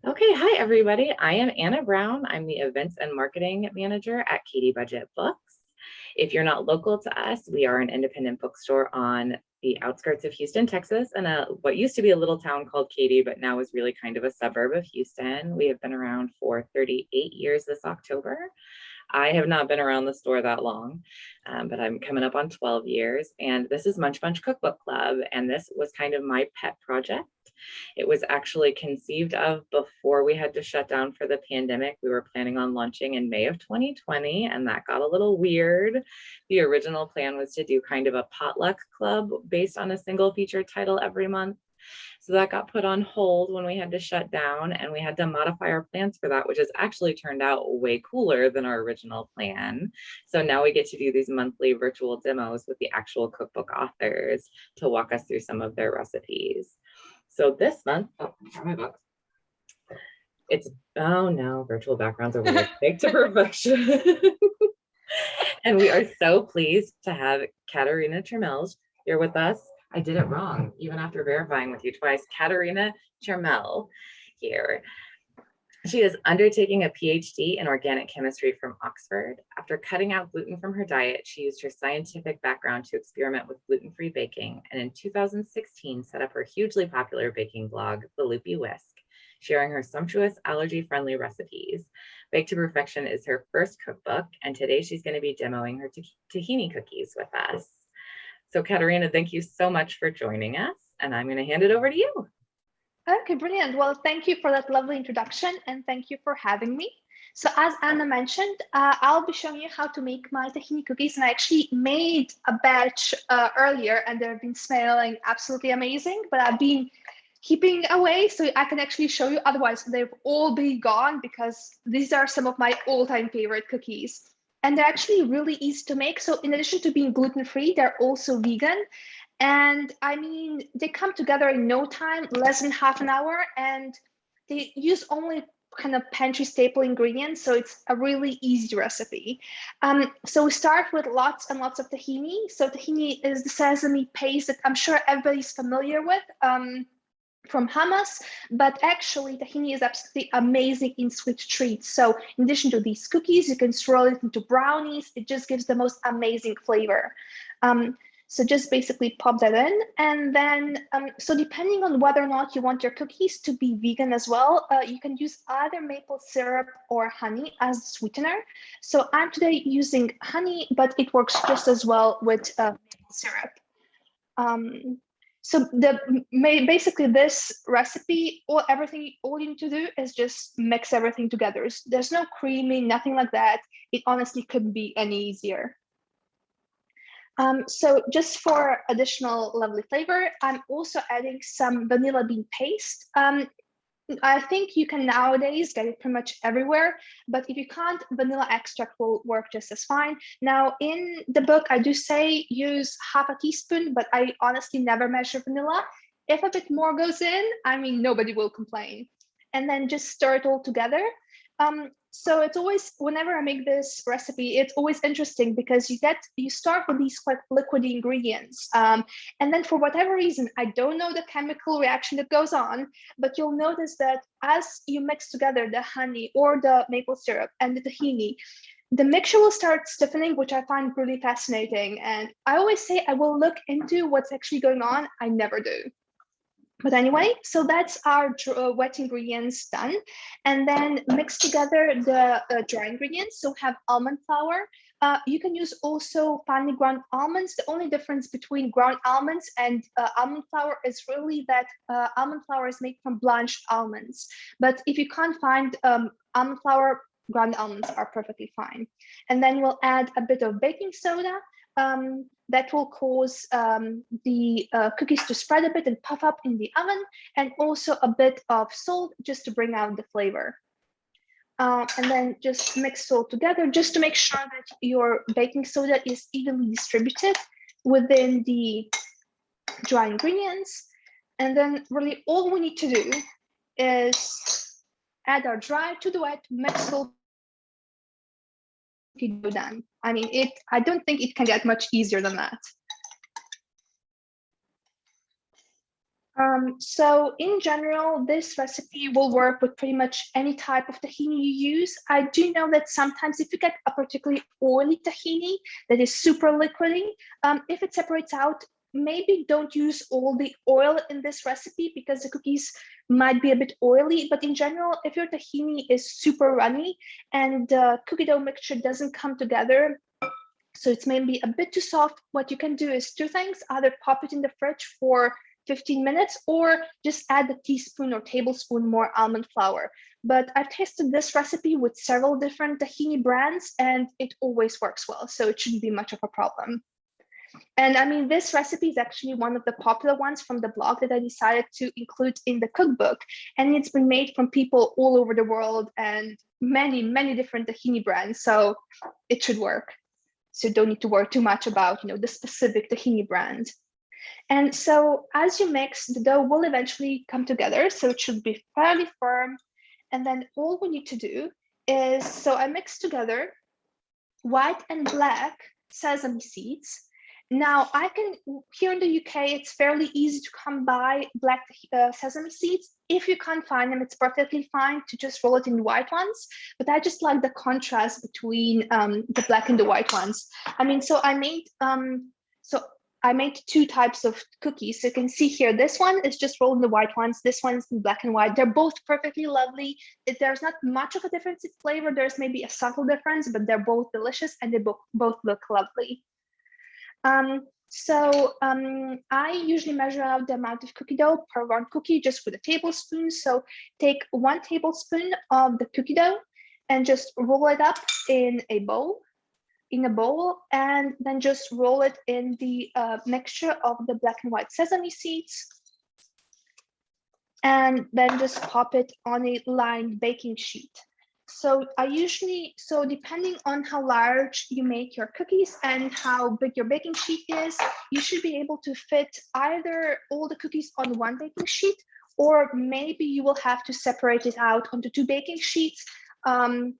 Okay, hi everybody. I am Anna Brown. I'm the events and marketing manager at Katie Budget Books. If you're not local to us, we are an independent bookstore on the outskirts of Houston, Texas, in what used to be a little town called Katy, but now is really kind of a suburb of Houston. We have been around for 38 years this October. I have not been around the store that long, but I'm coming up on 12 years. And this is Munch Cookbook Club. And this was kind of my pet project. It was actually conceived of before we had to shut down for the pandemic. We were planning on launching in May of 2020, and that got a little weird. The original plan was to do kind of a potluck club based on a single feature title every month. So that got put on hold when we had to shut down, and we had to modify our plans for that, which has actually turned out way cooler than our original plan. So now we get to do these monthly virtual demos with the actual cookbook authors to walk us through some of their recipes. So this month, my book. Oh no, virtual backgrounds are weird. Baked to perfection. And we are so pleased to have Katarina Cermelj here with us. I did it wrong, even after verifying with you twice. Katarina Cermelj here. She is undertaking a PhD in organic chemistry from Oxford. After cutting out gluten from her diet, she used her scientific background to experiment with gluten-free baking, and in 2016 set up her hugely popular baking blog, The Loopy Whisk, sharing her sumptuous allergy-friendly recipes. Baked to Perfection is her first cookbook, and today she's going to be demoing her tahini cookies with us. So Katarina, thank you so much for joining us, and I'm going to hand it over to you. Okay, brilliant. Well, thank you for that lovely introduction, and thank you for having me. So as Anna mentioned, I'll be showing you how to make my tahini cookies, and I actually made a batch earlier, and they've been smelling absolutely amazing, but I've been keeping away so I can actually show you. Otherwise, they've all been gone because these are some of my all-time favorite cookies. And they're actually really easy to make. So in addition to being gluten-free, they're also vegan. And I mean, they come together in no time, less than half an hour, and they use only kind of pantry staple ingredients. So it's a really easy recipe. So we start with lots and lots of tahini. So tahini is the sesame paste that I'm sure everybody's familiar with. From hummus, but actually tahini is absolutely amazing in sweet treats. So in addition to these cookies, you can swirl it into brownies. It just gives the most amazing flavor. So just basically pop that in. And then, so depending on whether or not you want your cookies to be vegan as well, you can use either maple syrup or honey as sweetener. So I'm today using honey, but it works just as well with maple syrup. So basically this recipe, all you need to do is just mix everything together. There's no creaming, nothing like that. It honestly couldn't be any easier. So just for additional lovely flavor, I'm also adding some vanilla bean paste. I think you can nowadays get it pretty much everywhere, but if you can't, vanilla extract will work just as fine. Now, in the book, I do say use half a teaspoon, but I honestly never measure vanilla. If a bit more goes in, I mean, nobody will complain. And then just stir it all together. So it's always, whenever I make this recipe, it's always interesting because you start with these quite liquidy ingredients. And then for whatever reason, I don't know the chemical reaction that goes on, but you'll notice that as you mix together the honey or the maple syrup and the tahini, the mixture will start stiffening, which I find really fascinating. And I always say I will look into what's actually going on. I never do. But anyway, so that's our wet ingredients done. And then mix together the dry ingredients. So have almond flour. You can use also finely ground almonds. The only difference between ground almonds and almond flour is really that almond flour is made from blanched almonds. But if you can't find almond flour, ground almonds are perfectly fine. And then we'll add a bit of baking soda. That will cause the cookies to spread a bit and puff up in the oven, and also a bit of salt just to bring out the flavor. And then just mix it all together just to make sure that your baking soda is evenly distributed within the dry ingredients. And then really all we need to do is add our dry to the wet, mix it all done. I mean, I don't think it can get much easier than that. So in general, this recipe will work with pretty much any type of tahini you use. I do know that sometimes if you get a particularly oily tahini that is super liquidy, if it separates out, maybe don't use all the oil in this recipe because the cookies might be a bit oily. But in general, if your tahini is super runny and the cookie dough mixture doesn't come together, so it's maybe a bit too soft, what you can do is two things: either pop it in the fridge for 15 minutes or just add a teaspoon or tablespoon more almond flour. But I've tested this recipe with several different tahini brands and it always works well, so it shouldn't be much of a problem. And I mean, this recipe is actually one of the popular ones from the blog that I decided to include in the cookbook. And it's been made from people all over the world and many, many different tahini brands. So it should work. So don't need to worry too much about, the specific tahini brand. And so as you mix, the dough will eventually come together. So it should be fairly firm. And then all we need to do is, so I mix together white and black sesame seeds. Now I can, here in the UK, it's fairly easy to come by black sesame seeds. If you can't find them, it's perfectly fine to just roll it in white ones. But I just like the contrast between the black and the white ones. I mean, so I made two types of cookies. So you can see here, this one is just rolled in the white ones. This one's in black and white. They're both perfectly lovely. There's not much of a difference in flavor. There's maybe a subtle difference, but they're both delicious and they both look lovely. I usually measure out the amount of cookie dough per one cookie just with a tablespoon. So take 1 tablespoon of the cookie dough and just roll it up in a bowl, and then just roll it in the mixture of the black and white sesame seeds. And then just pop it on a lined baking sheet. So depending on how large you make your cookies and how big your baking sheet is, you should be able to fit either all the cookies on one baking sheet, or maybe you will have to separate it out onto 2 baking sheets. And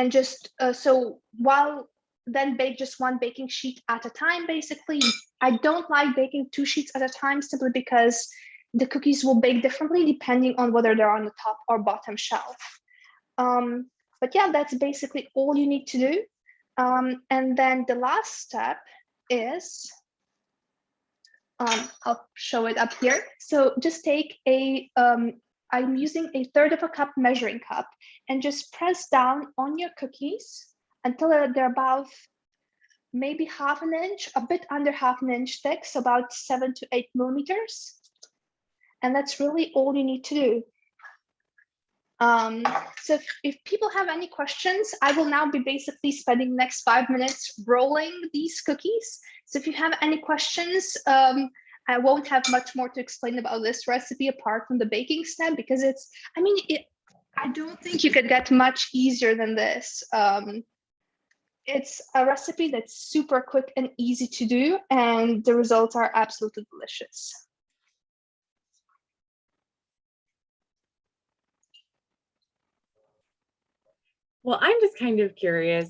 just then bake just 1 baking sheet at a time, basically. I don't like baking 2 sheets at a time simply because the cookies will bake differently depending on whether they're on the top or bottom shelf. But yeah, that's basically all you need to do. And then the last step is, I'll show it up here. So just take I'm using a 1/3 of a cup measuring cup and just press down on your cookies until they're about maybe 1/2 inch, a bit under 1/2 inch thick, so about 7 to 8 millimeters. And that's really all you need to do. So if people have any questions, I will now be basically spending the next 5 minutes rolling these cookies. So if you have any questions, I won't have much more to explain about this recipe apart from the baking step, because I don't think you could get much easier than this. It's a recipe that's super quick and easy to do, and the results are absolutely delicious. Well, I'm just kind of curious.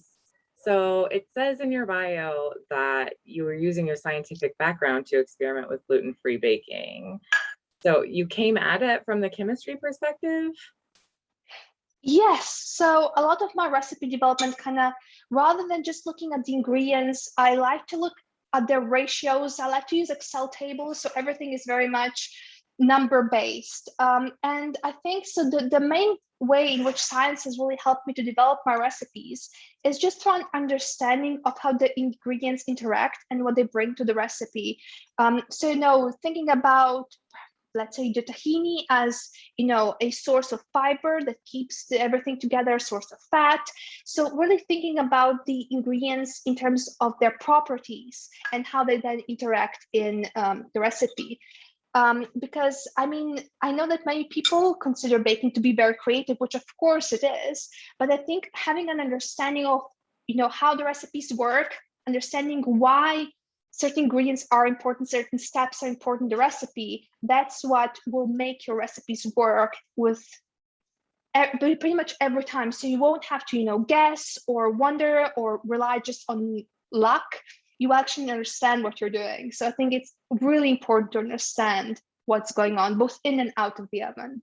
So it says in your bio that you were using your scientific background to experiment with gluten-free baking. So you came at it from the chemistry perspective? Yes, so a lot of my recipe development rather than just looking at the ingredients, I like to look at their ratios. I like to use Excel tables, so everything is very much number-based. And I think so the main way in which science has really helped me to develop my recipes is just through an understanding of how the ingredients interact and what they bring to the recipe. Thinking about, let's say, the tahini as a source of fiber that keeps everything together, a source of fat. So really thinking about the ingredients in terms of their properties and how they then interact in the recipe. Because I know that many people consider baking to be very creative, which of course it is, but I think having an understanding of how the recipes work, understanding why certain ingredients are important, certain steps are important in the recipe, that's what will make your recipes work with pretty much every time. So you won't have to guess or wonder or rely just on luck. You actually understand what you're doing. So I think it's really important to understand what's going on, both in and out of the oven.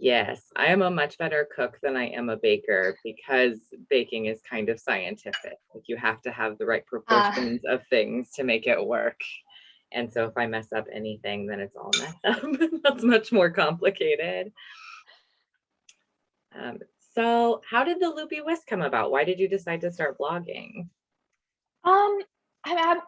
Yes, I am a much better cook than I am a baker because baking is kind of scientific. Like you have to have the right proportions of things to make it work. And so if I mess up anything, then it's all messed up. That's much more complicated. So how did the Loopy Whisk come about? Why did you decide to start blogging?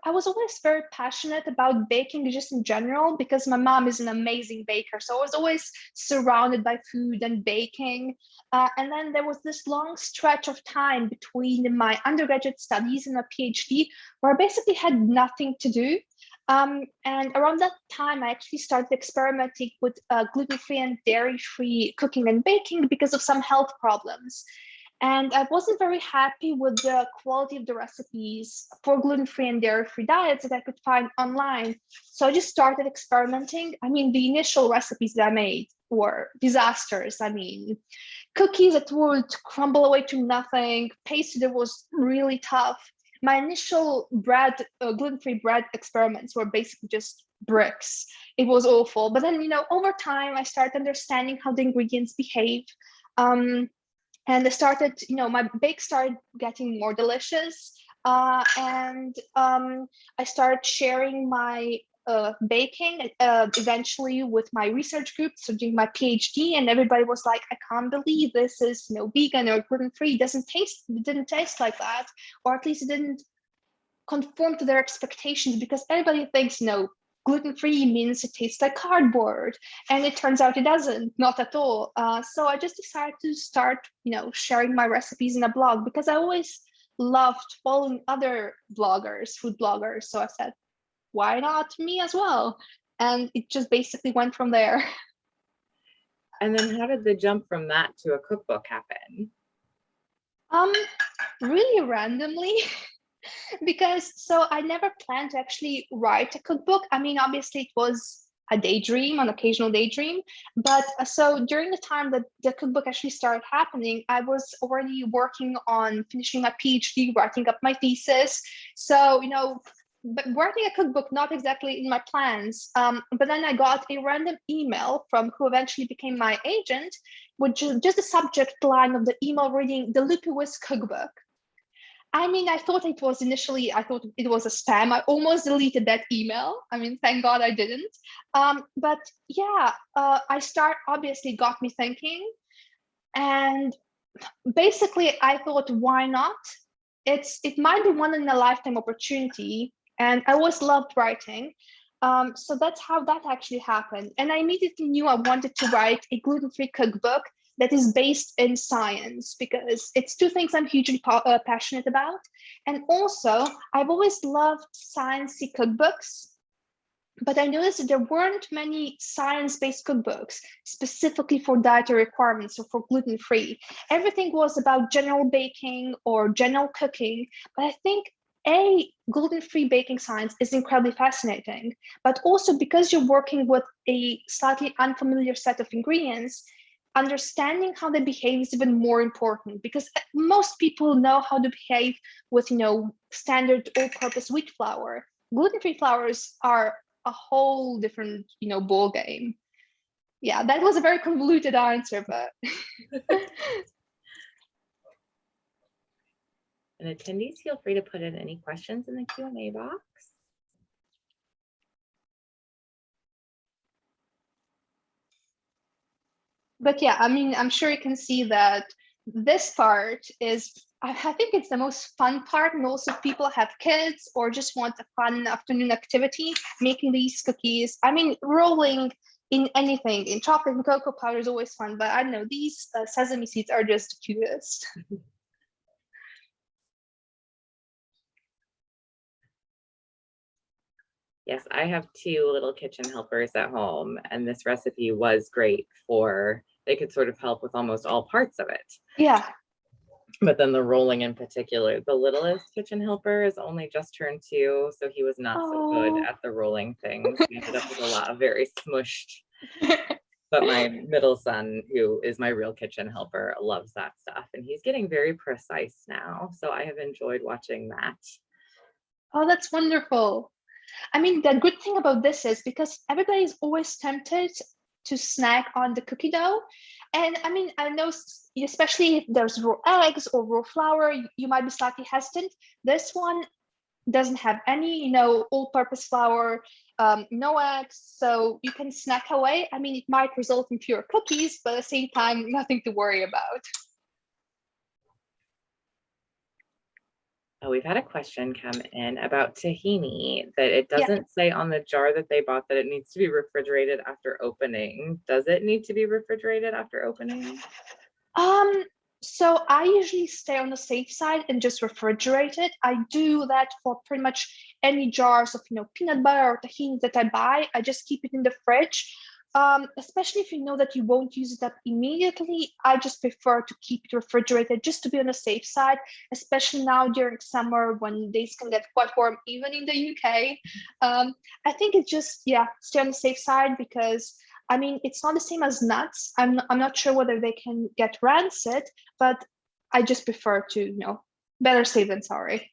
I was always very passionate about baking just in general because my mom is an amazing baker. So I was always surrounded by food and baking. And then there was this long stretch of time between my undergraduate studies and a PhD where I basically had nothing to do. And around that time, I actually started experimenting with gluten-free and dairy-free cooking and baking because of some health problems. And I wasn't very happy with the quality of the recipes for gluten-free and dairy-free diets that I could find online. So I just started experimenting. I mean, the initial recipes that I made were disasters. I mean, cookies that would crumble away to nothing, pastry that was really tough. My initial gluten-free bread experiments were basically just bricks. It was awful. But then, over time, I started understanding how the ingredients behave. And I started, my bake started getting more delicious. And I started sharing my baking eventually with my research group, so doing my PhD, and everybody was like, I can't believe this is vegan or gluten-free. It didn't taste like that, or at least it didn't conform to their expectations, because everybody thinks gluten-free means it tastes like cardboard, and it turns out it doesn't, not at all. So I just decided to start, sharing my recipes in a blog, because I always loved following other bloggers, food bloggers. So I said, why not me as well? And it just basically went from there. And then how did the jump from that to a cookbook happen? Really randomly. Because so I never planned to actually write a cookbook. I mean, obviously it was a daydream, an occasional daydream. But so during the time that the cookbook actually started happening, I was already working on finishing my PhD, writing up my thesis. So, but writing a cookbook, not exactly in my plans. But then I got a random email from who eventually became my agent, with just the subject line of the email reading, the Loopy Whisk cookbook. I mean, I thought it was a spam. I almost deleted that email. I mean, thank God I didn't. But yeah, obviously got me thinking. And basically I thought, why not? It might be one in a lifetime opportunity. And I always loved writing. So that's how that actually happened. And I immediately knew I wanted to write a gluten-free cookbook that is based in science, because it's two things I'm hugely passionate about. And also, I've always loved sciencey cookbooks, but I noticed that there weren't many science-based cookbooks specifically for dietary requirements or for gluten-free. Everything was about general baking or general cooking, but I think gluten-free baking science is incredibly fascinating, but also because you're working with a slightly unfamiliar set of ingredients, understanding how they behave is even more important, because most people know how to behave with, standard all-purpose wheat flour. Gluten-free flours are a whole different, ball game. Yeah, that was a very convoluted answer, but. And attendees, feel free to put in any questions in the Q&A box. But yeah, I mean, I'm sure you can see that this part is, I think it's the most fun part. And also, if people have kids or just want a fun afternoon activity, making these cookies. I mean, rolling in anything, in chocolate and cocoa powder is always fun. But I don't know, these sesame seeds are just the cutest. Yes, I have two little kitchen helpers at home, and this recipe was great they could sort of help with almost all parts of it. Yeah. But then the rolling in particular, the littlest kitchen helper is only just turned 2, so he was not so good at the rolling things. We ended up with a lot of very smushed. But my middle son, who is my real kitchen helper, loves that stuff, and he's getting very precise now. So I have enjoyed watching that. Oh, that's wonderful. I mean, the good thing about this is because everybody is always tempted to snack on the cookie dough. And I mean, I know, especially if there's raw eggs or raw flour, you might be slightly hesitant. This one doesn't have any, all-purpose flour, no eggs, so you can snack away. I mean, it might result in fewer cookies, but at the same time, nothing to worry about. Oh, we've had a question come in about tahini, that it Yeah. doesn't say on the jar that they bought that it needs to be refrigerated after opening. Does it need to be refrigerated after opening? So I usually stay on the safe side and just refrigerate it. I do that for pretty much any jars of peanut butter or tahini that I buy. I just keep it in the fridge. Especially if you know that you won't use it up immediately, I just prefer to keep it refrigerated just to be on the safe side, especially now during summer when days can get quite warm, even in the UK. I think it's just, stay on the safe side because I mean, it's not the same as nuts. I'm not sure whether they can get rancid, but I just prefer to, better safe than sorry.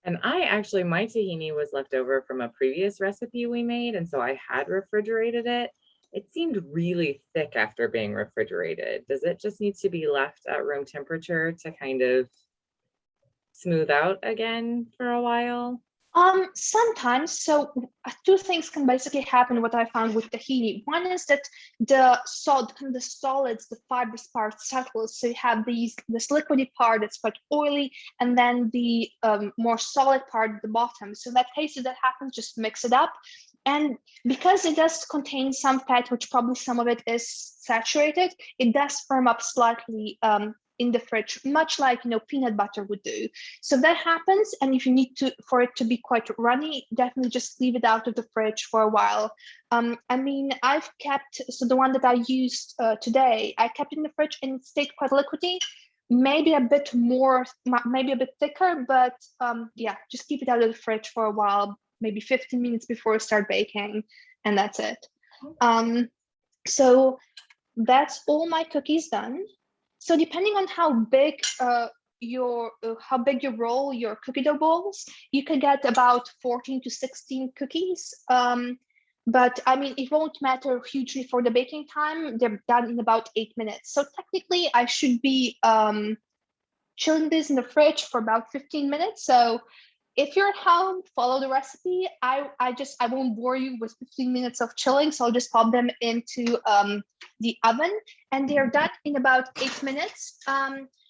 And my tahini was left over from a previous recipe we made, and so I had refrigerated it. It seemed really thick after being refrigerated. Does it just need to be left at room temperature to kind of smooth out again for a while? Sometimes, so two things can basically happen. What I found with tahini, one is that the solids, the fibrous part settles. So you have this liquidy part that's quite oily, and then the more solid part at the bottom. So in that case, if that happens, just mix it up. And because it does contain some fat, which probably some of it is saturated, it does firm up slightly in the fridge, much like peanut butter would do. So that happens, and if you need for it to be quite runny, definitely just leave it out of the fridge for a while. I mean, I've kept, so the one that I used today, I kept it in the fridge and it stayed quite liquidy, maybe a bit more, maybe a bit thicker, but just keep it out of the fridge for a while, maybe 15 minutes before you start baking, and that's it. So that's all my cookies done. So depending on how big your roll, your cookie dough balls, you can get about 14 to 16 cookies. But I mean, it won't matter hugely for the baking time. They're done in about 8 minutes. So technically, I should be chilling this in the fridge for about 15 minutes. So if you're at home, follow the recipe. I won't bore you with 15 minutes of chilling, so I'll just pop them into the oven, and they're done in about 8 minutes.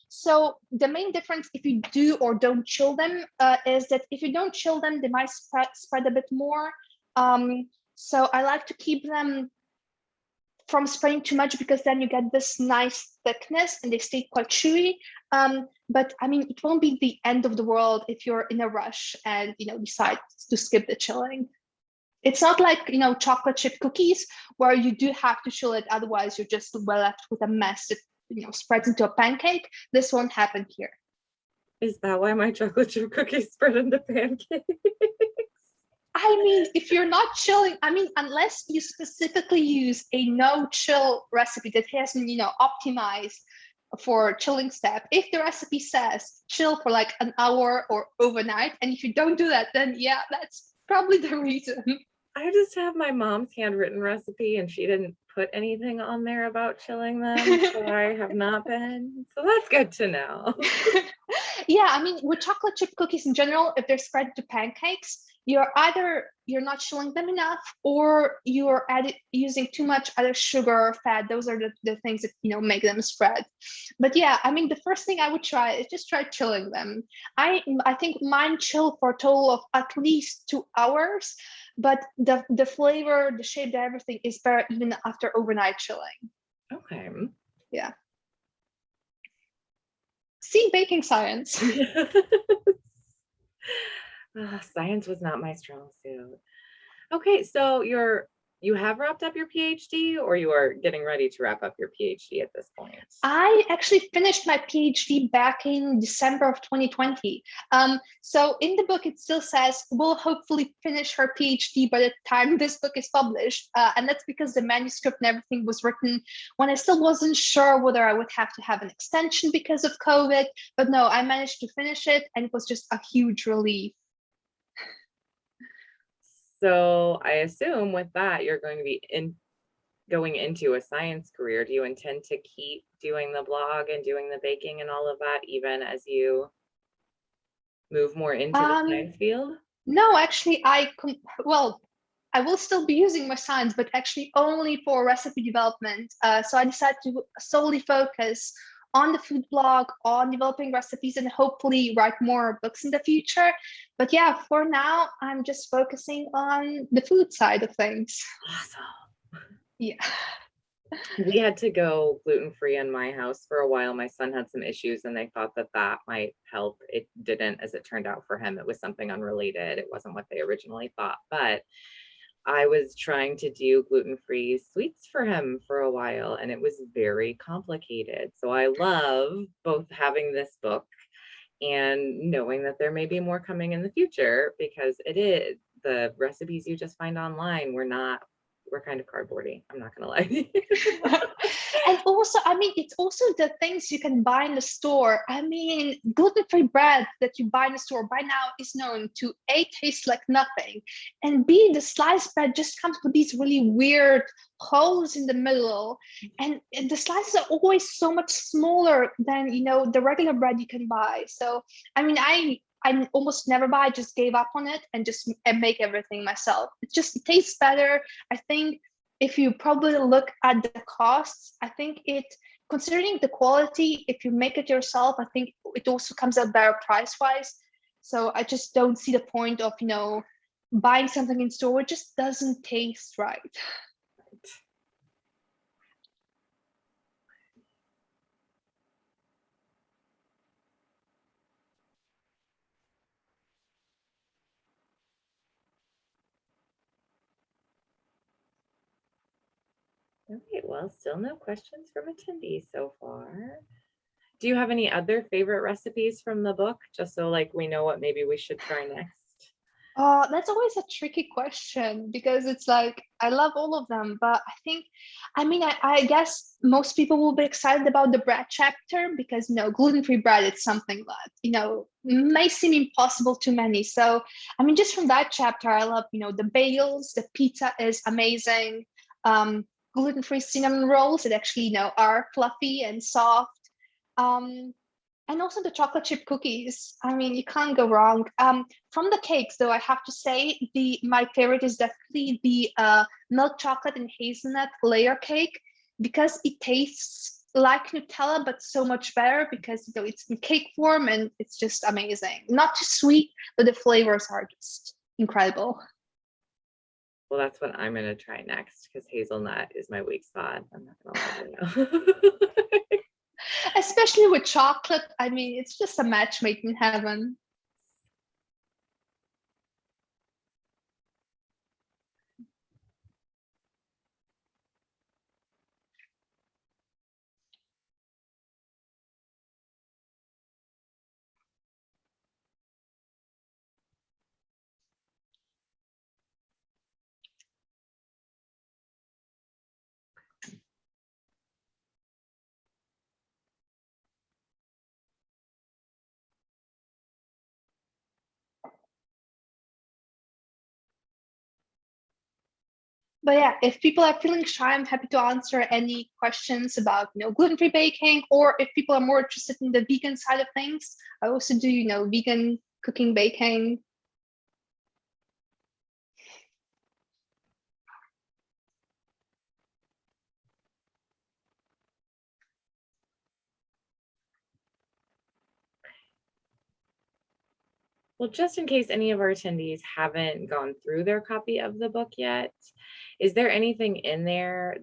So the main difference if you do or don't chill them is that if you don't chill them, they might spread a bit more. So I like to keep them from spreading too much because then you get this nice thickness and they stay quite chewy. But I mean, it won't be the end of the world if you're in a rush and decide to skip the chilling. It's not like chocolate chip cookies where you do have to chill it, otherwise you're just left with a mess that spreads into a pancake. This won't happen here. Is that why my chocolate chip cookies spread into pancakes? I mean, if you're not chilling, I mean, unless you specifically use a no-chill recipe that has been, optimized for chilling step. If the recipe says chill for like an hour or overnight, and if you don't do that, then yeah, that's probably the reason. I just have my mom's handwritten recipe and she didn't put anything on there about chilling them, so I have not been. So that's good to know. Yeah, I mean, with chocolate chip cookies in general, if they're spread to pancakes, you're not chilling them enough, or you're using too much either sugar or fat. Those are the things that make them spread. But yeah, I mean, the first thing I would try is just try chilling them. I think mine chill for a total of at least 2 hours, but the flavor, the shape, everything is better even after overnight chilling. Okay. Yeah. See, baking science. Science was not my strong suit. Okay, so your You have wrapped up your PhD, or you are getting ready to wrap up your PhD at this point? I actually finished my PhD back in December of 2020. So in the book, it still says we'll hopefully finish her PhD by the time this book is published. And that's because the manuscript and everything was written when I still wasn't sure whether I would have to have an extension because of COVID. But no, I managed to finish it, and it was just a huge relief. So I assume with that, you're going to be going into a science career. Do you intend to keep doing the blog and doing the baking and all of that, even as you move more into the science field? No, actually, well, I will still be using my science, but actually only for recipe development. So I decided to solely focus on the food blog, on developing recipes, and hopefully write more books in the future. But yeah, for now, I'm just focusing on the food side of things. Awesome. Yeah. We had to go gluten-free in my house for a while. My son had some issues and they thought that that might help. It didn't, as it turned out for him. It was something unrelated. It wasn't what they originally thought, but I was trying to do gluten-free sweets for him for a while, and it was very complicated. So I love both having this book and knowing that there may be more coming in the future, because it is, the recipes you just find online, we're kind of cardboardy. I'm not gonna lie. And also, I mean, it's also the things you can buy in the store. I mean, gluten-free bread that you buy in the store by now is known to A, taste like nothing, and B, the sliced bread just comes with these really weird holes in the middle. And the slices are always so much smaller than, the regular bread you can buy. So, I mean, I almost never buy, just gave up on it and just make everything myself. It tastes better. I think if you probably look at the costs, I think considering the quality, if you make it yourself, I think it also comes out better price-wise. So I just don't see the point of, buying something in store. It just doesn't taste right. All right, well, still no questions from attendees so far. Do you have any other favorite recipes from the book, just so like we know what maybe we should try next? That's always a tricky question because it's like I love all of them, but I guess most people will be excited about the bread chapter because gluten-free bread is something that may seem impossible to many. So just from that chapter, I love the bagels, the pizza is amazing. Gluten-free cinnamon rolls that actually are fluffy and soft. And also the chocolate chip cookies. I mean, you can't go wrong. From the cakes, though, I have to say my favorite is definitely the milk chocolate and hazelnut layer cake because it tastes like Nutella, but so much better because it's in cake form and it's just amazing. Not too sweet, but the flavors are just incredible. Well, that's what I'm gonna try next because hazelnut is my weak spot. I'm not gonna lie to you. Especially with chocolate. I mean, it's just a match made in heaven. But yeah, if people are feeling shy, I'm happy to answer any questions about gluten-free baking, or if people are more interested in the vegan side of things, I also do vegan cooking, baking. Well, just in case any of our attendees haven't gone through their copy of the book yet, is there anything in there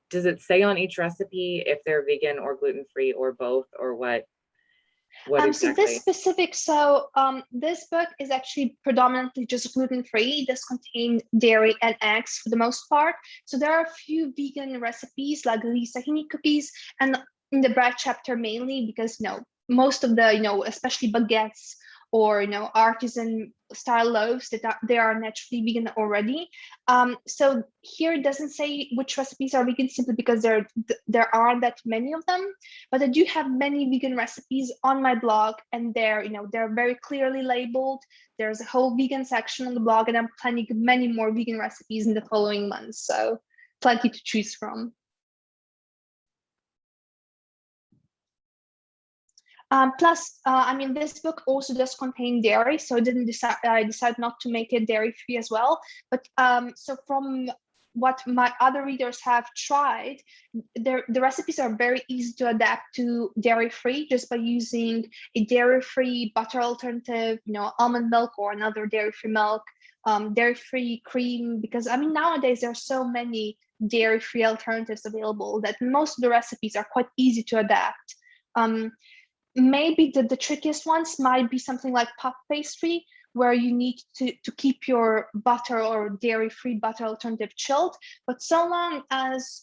does it say on each recipe if they're vegan or gluten-free or both, or what? What So this exactly? specific, this book is actually predominantly just gluten-free. It does contain dairy and eggs for the most part. So there are a few vegan recipes like these tahini cookies, and in the bread chapter mainly because most of the especially baguettes or artisan style loaves they are naturally vegan already. So here it doesn't say which recipes are vegan simply because there aren't that many of them. But I do have many vegan recipes on my blog, and they're very clearly labeled. There's a whole vegan section on the blog, and I'm planning many more vegan recipes in the following months. So plenty to choose from. Plus, this book also does contain dairy, so I decided not to make it dairy-free as well. But so from what my other readers have tried, the recipes are very easy to adapt to dairy-free just by using a dairy-free butter alternative, almond milk or another dairy-free milk, dairy-free cream, because nowadays there are so many dairy-free alternatives available that most of the recipes are quite easy to adapt. Maybe the trickiest ones might be something like puff pastry, where you need to keep your butter or dairy-free butter alternative chilled. But so long as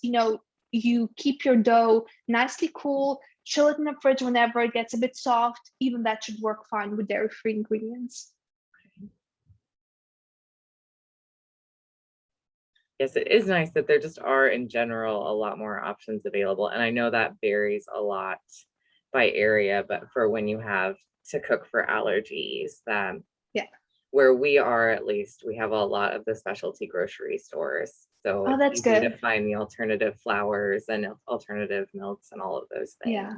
you keep your dough nicely cool, chill it in the fridge whenever it gets a bit soft, even that should work fine with dairy-free ingredients. Yes, it is nice that there just are in general a lot more options available. And I know that varies a lot by area, but for when you have to cook for allergies, Yeah. where we are, at least, we have a lot of the specialty grocery stores. So Oh, it's that's easy to good. find the alternative flours and alternative milks and all of those things, Yeah.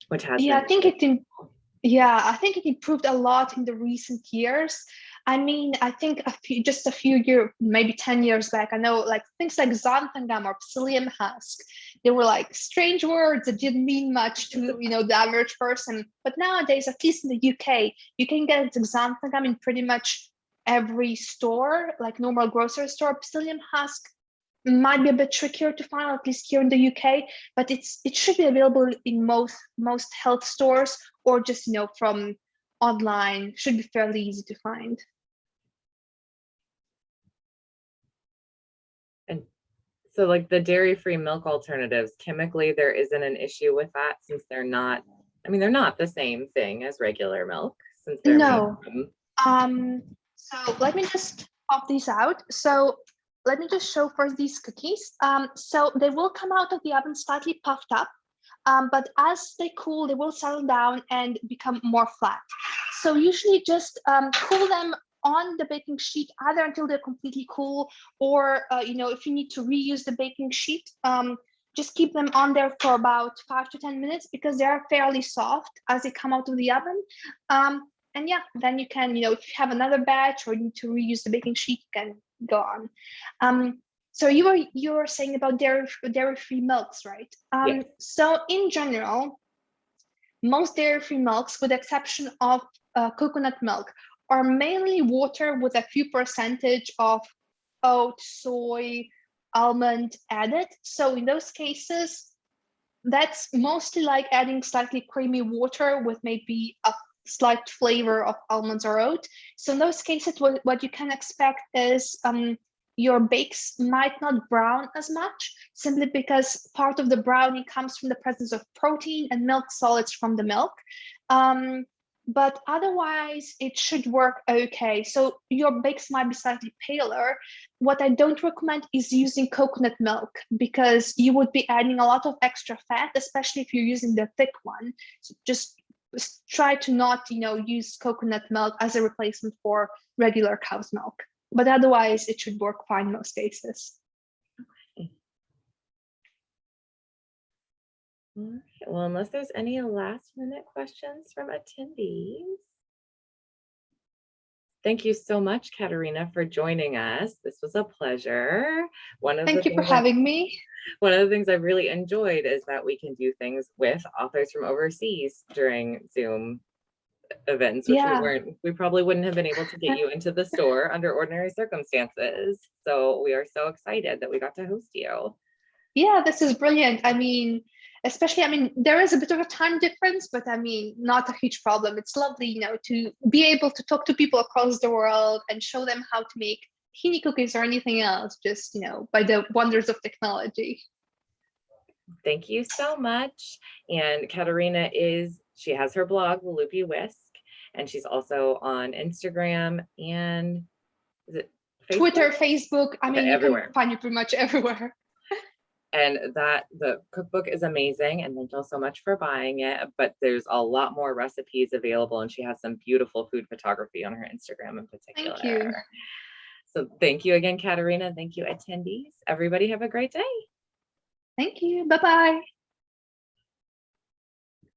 which has Yeah, been I think really cool. Yeah, I think it improved a lot in the recent years. I think just a few years, maybe 10 years back, I know like things like xanthangum or psyllium husk, they were like strange words that didn't mean much to, the average person. But nowadays, at least in the UK, you can get xanthangum in pretty much every store, like normal grocery store. Psyllium husk might be a bit trickier to find, at least here in the UK, but it should be available in most health stores, or just from online. Should be fairly easy to find. And so like the dairy-free milk alternatives, chemically there isn't an issue with that, since they're not, they're not the same thing as regular milk, since they're made No. from. So let me just pop these out. So let me just show first these cookies. So they will come out of the oven slightly puffed up, but as they cool, they will settle down and become more flat. So usually just cool them on the baking sheet, either until they're completely cool, or if you need to reuse the baking sheet, just keep them on there for about 5 to 10 minutes because they are fairly soft as they come out of the oven. And yeah, then you can, if you have another batch or need to reuse the baking sheet, you can go on. So you were saying about dairy-free milks, right? Yes. So in general, most dairy-free milks, with the exception of coconut milk, are mainly water with a few percentage of oat, soy, almond added. So in those cases, that's mostly like adding slightly creamy water with maybe a slight flavor of almonds or oat. So in those cases, what you can expect is your bakes might not brown as much, simply because part of the browning comes from the presence of protein and milk solids from the milk. But otherwise, it should work okay. So your bakes might be slightly paler. What I don't recommend is using coconut milk, because you would be adding a lot of extra fat, especially if you're using the thick one. So just try to not, use coconut milk as a replacement for regular cow's milk. But otherwise, it should work fine in most cases. Okay. All right. Well, unless there's any last minute questions from attendees. Thank you so much, Katarina, for joining us. This was a pleasure. Thank you for having me. One of the things I've really enjoyed is that we can do things with authors from overseas during Zoom events, which we probably wouldn't have been able to get you into the store under ordinary circumstances. So we are so excited that we got to host you. Yeah, this is brilliant. especially, I mean, there is a bit of a time difference, but I mean, not a huge problem. It's lovely, you know, to be able to talk to people across the world and show them how to make tahini cookies or anything else, just, you know, by the wonders of technology. Thank you so much. And Katarina she has her blog, the Loopy Whisk, and she's also on Instagram and is it Facebook? Twitter, Facebook. I mean, you everywhere. can find me pretty much everywhere. And the cookbook is amazing, and thank you all so much for buying it. But there's a lot more recipes available, and she has some beautiful food photography on her Instagram in particular. Thank you. So thank you again, Katarina. Thank you, attendees. Everybody have a great day. Thank you. Bye-bye.